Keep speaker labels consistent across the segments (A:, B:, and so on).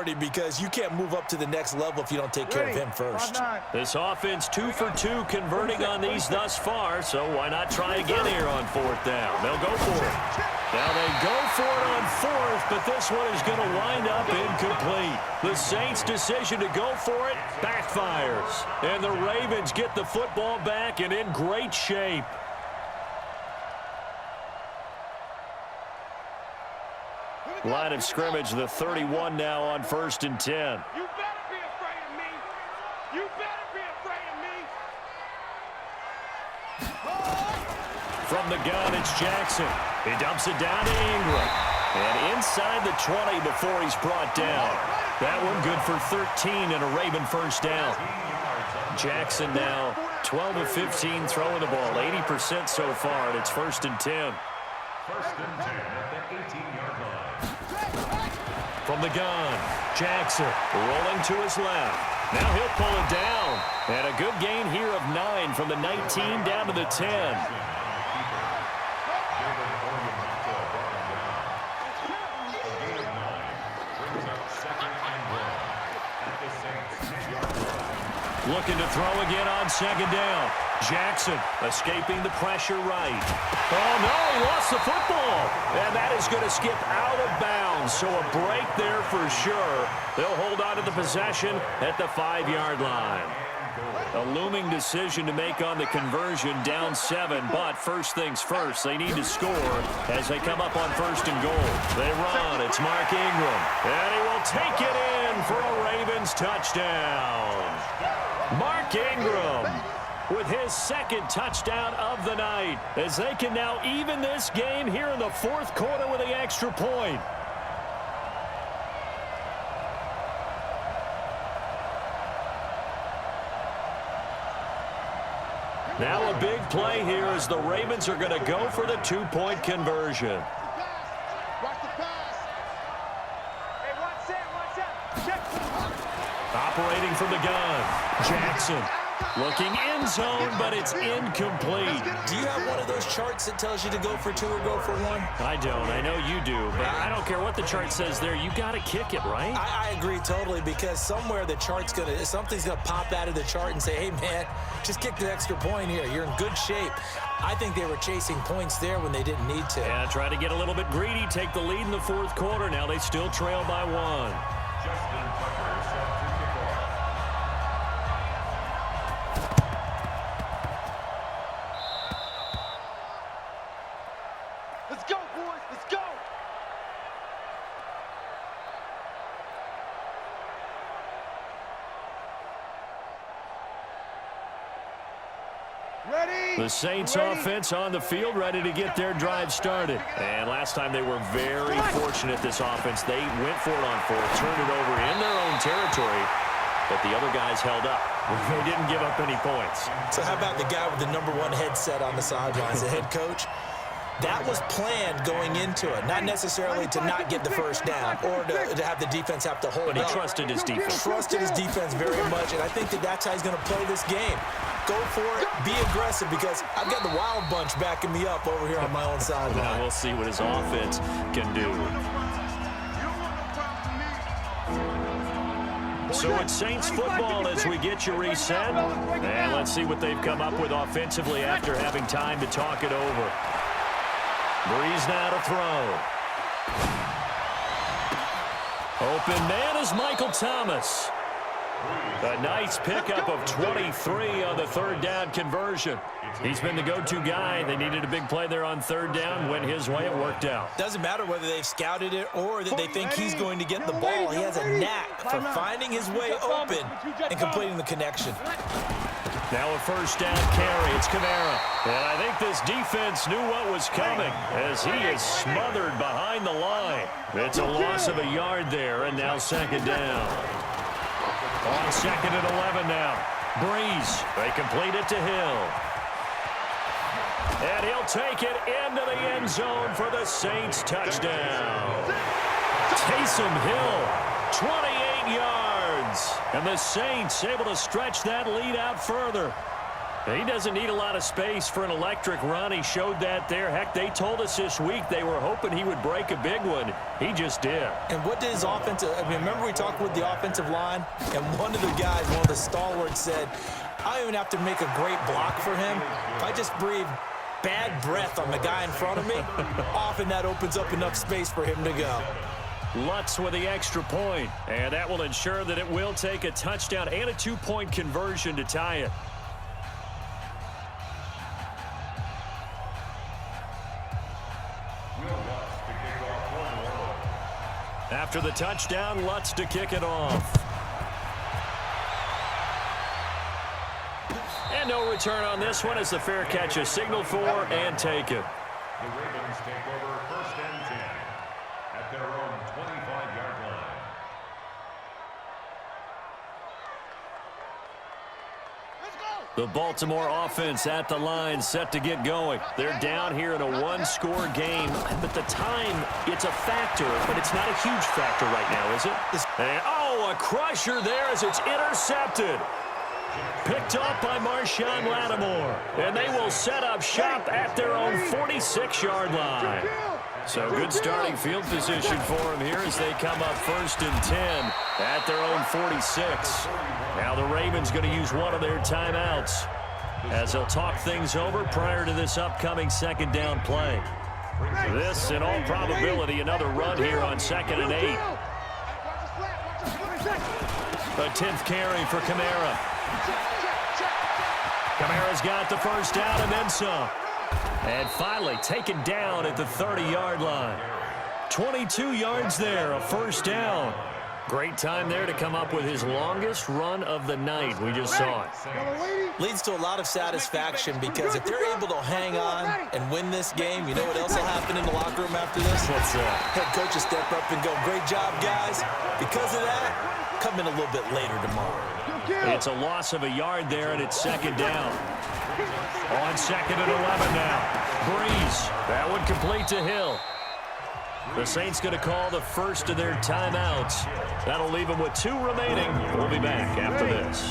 A: priority because you can't move up to the next level if you don't take care of him first.
B: This offense 2 for 2 converting on these thus far, so why not try again here on 4th down? They'll go for it. Now they go for it on 4th, but this one is going to wind up incomplete. The Saints' decision to go for it backfires, and the Ravens get the football back and in great shape. Line of scrimmage, the 31 now on 1st and 10.
C: You better be afraid of me. You better be afraid of me.
B: From the gun, it's Jackson. He dumps it down to Ingram. And inside the 20 before he's brought down. That one good for 13 and a Raven first down. Jackson now 12 of 15 throwing the ball, 80% so far, and it's 1st and 10.
D: 1st and 10 at the 18-yard line.
B: From the gun, Jackson rolling to his left. Now he'll pull it down. And a good gain here of 9 from the 19 down to the 10. Looking to throw again on 2nd down. Jackson escaping the pressure right. Oh, no, he lost the football. And that is going to skip out of bounds. So a break there for sure. They'll hold on to the possession at the 5-yard line. A looming decision to make on the conversion, down 7. But first things first, they need to score as they come up on 1st and goal. They run. It's Mark Ingram. And he will take it in for a Ravens touchdown. Mark Ingram with his 2nd touchdown of the night as they can now even this game here in the 4th quarter with the extra point. Now a big play here as the Ravens are going to go for the 2-point conversion. Operating from the gun, Jackson looking end zone, but it's incomplete.
A: Do you have one of those charts that tells you to go for 2 or go for 1?
B: I don't. I know you do, but I don't care what the chart says there. You got to kick it, right?
A: I agree totally because somewhere the chart's something's gonna pop out of the chart and say, hey man, just kick the extra point here. You're in good shape. I think they were chasing points there when they didn't need to.
B: Yeah, try to get a little bit greedy, take the lead in the 4th quarter. Now they still trail by 1.
D: Justin Tucker set to kick off.
C: Let's go, boys. Let's go. Ready?
B: The Saints offense on the field, ready to get their drive started. And last time they were very fortunate, this offense. They went for it on 4th, turned it over in their own territory, but the other guys held up. They didn't give up any points.
A: So how about the guy with the #1 headset on the sidelines, the head coach? That was planned going into it, not necessarily to not get the first down or to have the defense have to hold
B: But he
A: up.
B: trusted his defense.
A: Trusted his defense very much, and I think that's how he's going to play this game. Go for it, be aggressive, because I've got the wild bunch backing me up over here on my own sideline.
B: Now we'll see what his offense can do. So it's Saints football as we get you reset. And let's see what they've come up with offensively after having time to talk it over. Breeze now to throw. Open man is Michael Thomas. A nice pickup of 23 on the 3rd down conversion. He's been the go-to guy. They needed a big play there on 3rd down. Went his way, it worked out.
A: Doesn't matter whether they've scouted it or that they think he's going to get the ball. He has a knack for finding his way open and completing the connection.
B: Now a 1st down carry. It's Kamara. And I think this defense knew what was coming as he is smothered behind the line. It's a loss of a yard there, and now 2nd down. On 2nd and 11 now. Breeze. They complete it to Hill. And he'll take it into the end zone for the Saints touchdown. Taysom Hill, 28 yards. And the Saints able to stretch that lead out further. He doesn't need a lot of space for an electric run. He showed that there. Heck, they told us this week they were hoping he would break a big one. He just did. And
A: what did his offensive – I mean, remember we talked with the offensive line, and one of the guys, one of the stalwarts said, I don't even have to make a great block for him. If I just breathe bad breath on the guy in front of me, often that opens up enough space for him to go.
B: Lutz with the extra point, and that will ensure that it will take a touchdown and a 2-point conversion to tie it. After the touchdown, Lutz to kick it off. And no return on this one as the fair catch is signaled for and taken.
D: The Ravens take over 1st and 10 at their own 25-yard line.
B: The Baltimore offense at the line, set to get going. They're down here in a one-score game. But the time, it's a factor, but it's not a huge factor right now, is it? And, oh, a crusher there as it's intercepted. Picked off by Marshawn Lattimore. And they will set up shop at their own 46-yard line. So good starting field position for them here as they come up 1st and 10 at their own 46. Now the Ravens going to use one of their timeouts as they'll talk things over prior to this upcoming 2nd down play. This, in all probability, another run here on 2nd and 8. A 10th carry for Kamara. Kamara's got the first down and then some. And finally taken down at the 30-yard line. 22 yards there, a 1st down. Great time there to come up with his longest run of the night. We just saw it.
A: Leads to a lot of satisfaction because if they're able to hang on and win this game, you know what else will happen in the locker room after this?
B: What's that?
A: Head coach will step up and go, great job, guys. Because of that, come in a little bit later tomorrow.
B: It's a loss of a yard there, and it's 2nd down. On 2nd and 11 now. Breeze. That one complete to Hill. The Saints going to call the first of their timeouts. That'll leave them with 2 remaining. We'll be back after this.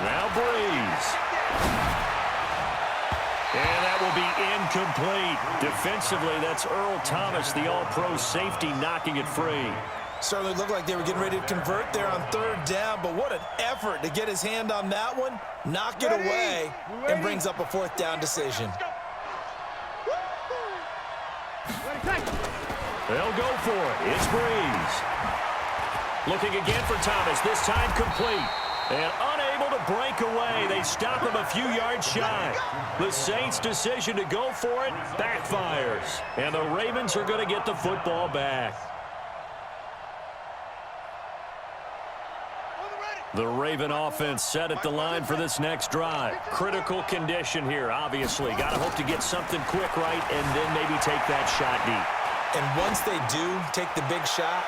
B: Now Breeze. And that will be incomplete. Defensively, that's Earl Thomas, the all-pro safety, knocking it free.
A: Certainly looked like they were getting ready to convert there on 3rd down, but what an effort to get his hand on that one, knock it away, and brings up a 4th down decision.
B: They'll go for it. It's Breeze. Looking again for Thomas, this time complete. And unable to break away. They stop him a few yards shy. The Saints' decision to go for it backfires. And the Ravens are going to get the football back. The Raven offense set at the line for this next drive. Critical condition here, obviously. Got to hope to get something quick right and then maybe take that shot deep.
A: And once they do take the big shot,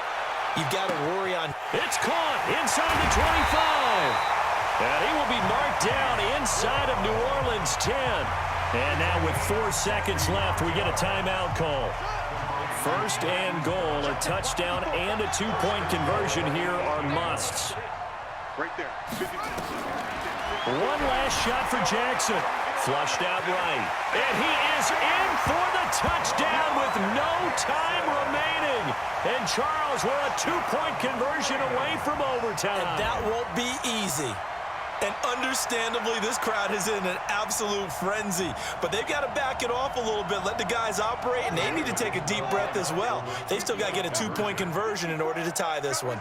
A: you've got to worry on...
B: It's caught inside the 25. And he will be marked down inside of New Orleans 10. And now with 4 seconds left, we get a timeout call. 1st and goal, a touchdown and a 2-point conversion here are musts.
C: Right there.
B: One last shot for Jackson. Flushed out right. And he is in for the touchdown with no time remaining. And Charles, we're a 2-point conversion away from overtime.
A: And that won't be easy. And understandably, this crowd is in an absolute frenzy. But they've got to back it off a little bit, let the guys operate, and they need to take a deep breath as well. They've still got to get a 2-point conversion in order to tie this one.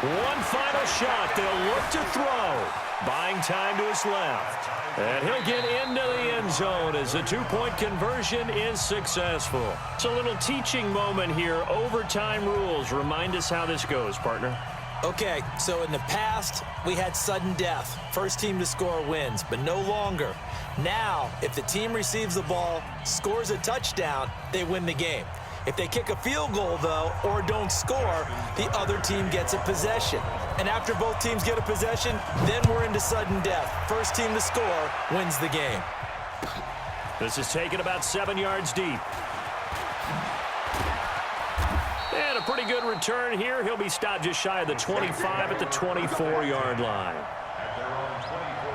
B: One final shot. They'll look to throw. Buying time to his left. And he'll get into the end zone as the 2-point conversion is successful. It's a little teaching moment here. Overtime rules. Remind us how this goes, partner.
A: Okay, so in the past, we had sudden death. First team to score wins, but no longer. Now, if the team receives the ball, scores a touchdown, they win the game. If they kick a field goal, though, or don't score, the other team gets a possession. And after both teams get a possession, then we're into sudden death. First team to score wins the game.
B: This is taken about 7 yards deep. And a pretty good return here. He'll be stopped just shy of the 25 at the 24-yard line.
D: At their own 24-yard line.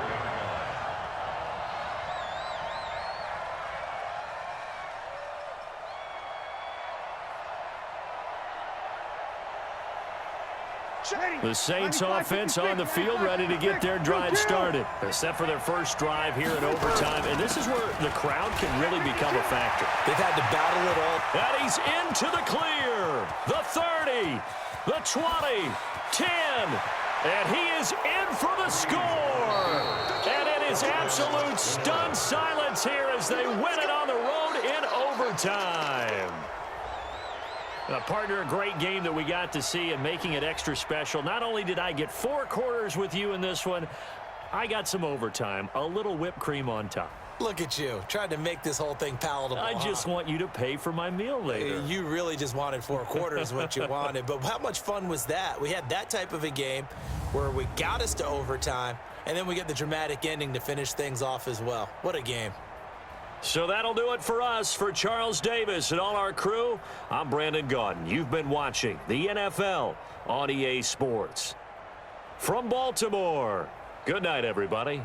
B: The Saints offense on the field ready to get their drive started. They're set for their first drive here in overtime, and this is where the crowd can really become a factor.
A: They've had to battle it all.
B: And he's into the clear. The 30, the 20, 10, and he is in for the score. And it is absolute stunned silence here as they win it on the road in overtime. Partner, a great game that we got to see and making it extra special. Not only did I get 4 quarters with you in this one, I got some overtime, a little whipped cream on top.
A: Look at you, trying to make this whole thing palatable.
B: I just want you to pay for my meal later.
A: You really just wanted 4 quarters, what you wanted. But how much fun was that? We had that type of a game where we got us to overtime, and then we get the dramatic ending to finish things off as well. What a game.
B: So that'll do it for us. For Charles Davis and all our crew, I'm Brandon Gaudin. You've been watching the NFL on EA Sports. From Baltimore, good night, everybody.